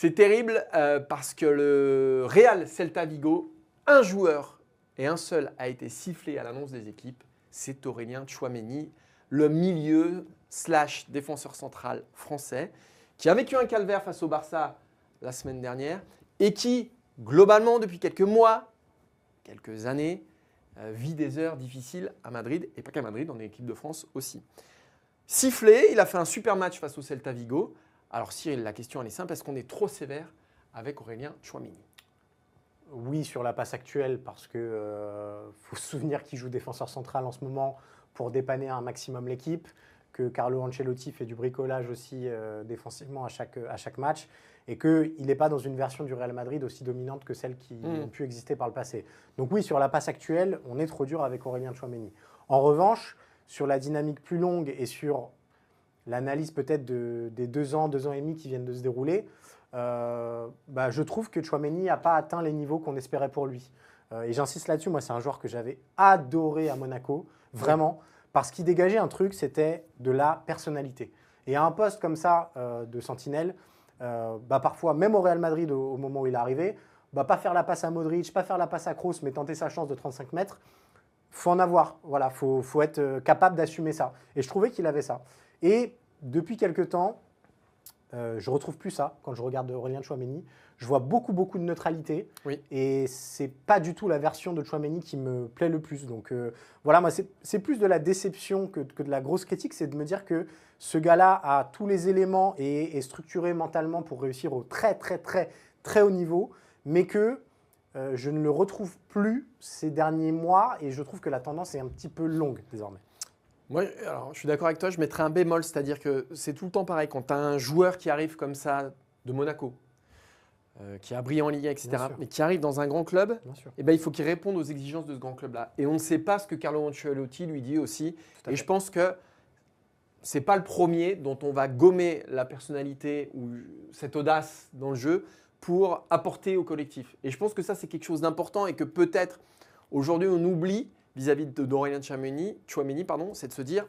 C'est terrible parce que le Real Celta Vigo, un joueur et un seul a été sifflé à l'annonce des équipes, c'est Aurélien Tchouaméni, le milieu / défenseur central français, qui a vécu un calvaire face au Barça la semaine dernière et qui, globalement, depuis quelques mois, quelques années, vit des heures difficiles à Madrid, et pas qu'à Madrid, en équipe de France aussi. Sifflé, il a fait un super match face au Celta Vigo. Alors Cyril, la question elle est simple, est-ce qu'on est trop sévère avec Aurélien Tchouaméni? Oui, sur la passe actuelle, parce qu'il faut se souvenir qu'il joue défenseur central en ce moment pour dépanner un maximum l'équipe, que Carlo Ancelotti fait du bricolage aussi défensivement à chaque match, et qu'il n'est pas dans une version du Real Madrid aussi dominante que celles qui ont pu exister par le passé. Donc oui, sur la passe actuelle, on est trop dur avec Aurélien Tchouaméni. En revanche, sur la dynamique plus longue et sur l'analyse peut-être des 2 ans et demi qui viennent de se dérouler, je trouve que Tchouaméni n'a pas atteint les niveaux qu'on espérait pour lui. Et j'insiste là-dessus, moi c'est un joueur que j'avais adoré à Monaco, vraiment, parce qu'il dégageait un truc, c'était de la personnalité. Et à un poste comme ça de sentinelle, parfois, même au Real Madrid au moment où il est arrivé, pas faire la passe à Modric, pas faire la passe à Kroos, mais tenter sa chance de 35 mètres, faut en avoir. Voilà, faut être capable d'assumer ça. Et je trouvais qu'il avait ça. Et depuis quelques temps, je ne retrouve plus ça quand je regarde Aurélien Tchouaméni. Je vois beaucoup de neutralité. Oui. Et ce n'est pas du tout la version de Tchouaméni qui me plaît le plus. Donc voilà, moi, c'est plus de la déception que de la grosse critique. C'est de me dire que ce gars-là a tous les éléments et est structuré mentalement pour réussir au très haut niveau, mais que je ne le retrouve plus ces derniers mois et je trouve que la tendance est un petit peu longue désormais. Moi, alors, je suis d'accord avec toi, je mettrais un bémol, c'est-à-dire que c'est tout le temps pareil. Quand tu as un joueur qui arrive comme ça de Monaco, qui a brillé en Ligue 1, etc., mais qui arrive dans un grand club, il faut qu'il réponde aux exigences de ce grand club-là. Et on ne sait pas ce que Carlo Ancelotti lui dit aussi. Et je pense que ce n'est pas le premier dont on va gommer la personnalité ou cette audace dans le jeu pour apporter au collectif. Et je pense que ça, c'est quelque chose d'important et que peut-être aujourd'hui on oublie vis-à-vis d'Aurélien Tchouaméni, c'est de se dire…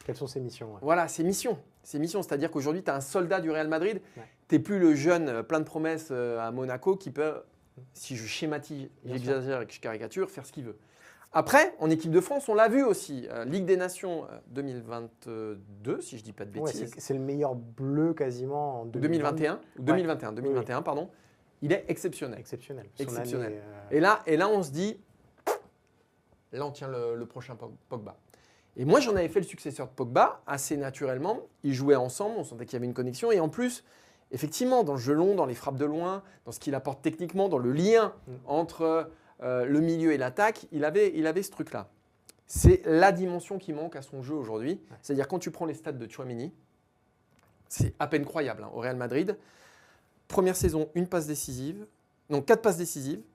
Quelles sont ses missions? Voilà, ses missions. C'est-à-dire qu'aujourd'hui, tu as un soldat du Real Madrid, tu n'es plus le jeune plein de promesses à Monaco qui peut, si je schématise, j'exagère et que je caricature, faire ce qu'il veut. Après, en équipe de France, on l'a vu aussi, Ligue des Nations 2022, si je ne dis pas de bêtises. C'est le meilleur bleu quasiment en 2021, pardon. Il est exceptionnel. Exceptionnel. Et là, on se dit… Là, on tient le prochain Pogba. Et moi, j'en avais fait le successeur de Pogba assez naturellement. Ils jouaient ensemble, on sentait qu'il y avait une connexion. Et en plus, effectivement, dans le jeu long, dans les frappes de loin, dans ce qu'il apporte techniquement, dans le lien entre le milieu et l'attaque, il avait ce truc-là. C'est la dimension qui manque à son jeu aujourd'hui. C'est-à-dire quand tu prends les stats de Tchouaméni, c'est à peine croyable au Real Madrid. Première saison, 4 passes décisives.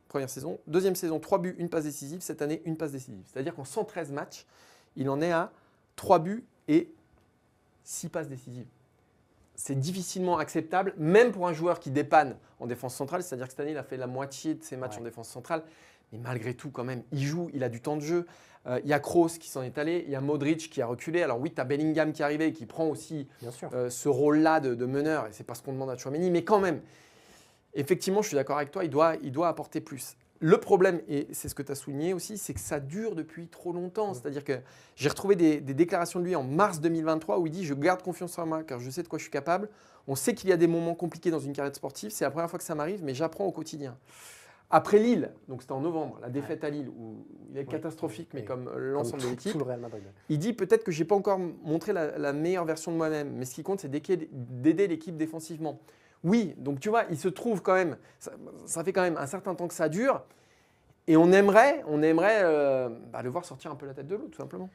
Première saison. Deuxième saison, 3 buts, 1 passe décisive. Cette année, 1 passe décisive. C'est-à-dire qu'en 113 matchs, il en est à 3 buts et 6 passes décisives. C'est difficilement acceptable, même pour un joueur qui dépanne en défense centrale. C'est-à-dire que cette année, il a fait la moitié de ses matchs en défense centrale. Mais malgré tout, quand même, il joue, il a du temps de jeu. Il y a Kroos qui s'en est allé, il y a Modric qui a reculé. Alors oui, tu as Bellingham qui est arrivé et qui prend aussi ce rôle-là de meneur. Et ce n'est pas ce qu'on demande à Tchouaméni, mais quand même. Effectivement, je suis d'accord avec toi, il doit apporter plus. Le problème, et c'est ce que tu as souligné aussi, c'est que ça dure depuis trop longtemps. C'est-à-dire que j'ai retrouvé des déclarations de lui en mars 2023 où il dit « Je garde confiance en moi car je sais de quoi je suis capable. On sait qu'il y a des moments compliqués dans une carrière sportive. C'est la première fois que ça m'arrive, mais j'apprends au quotidien. » Après Lille, donc c'était en novembre, la défaite à Lille où il est catastrophique, mais comme l'ensemble de l'équipe, il dit peut-être que je n'ai pas encore montré la meilleure version de moi-même, mais ce qui compte, c'est d'aider l'équipe défensivement. Oui, donc tu vois, il se trouve quand même, ça fait quand même un certain temps que ça dure et on aimerait le voir sortir un peu la tête de l'eau, tout simplement.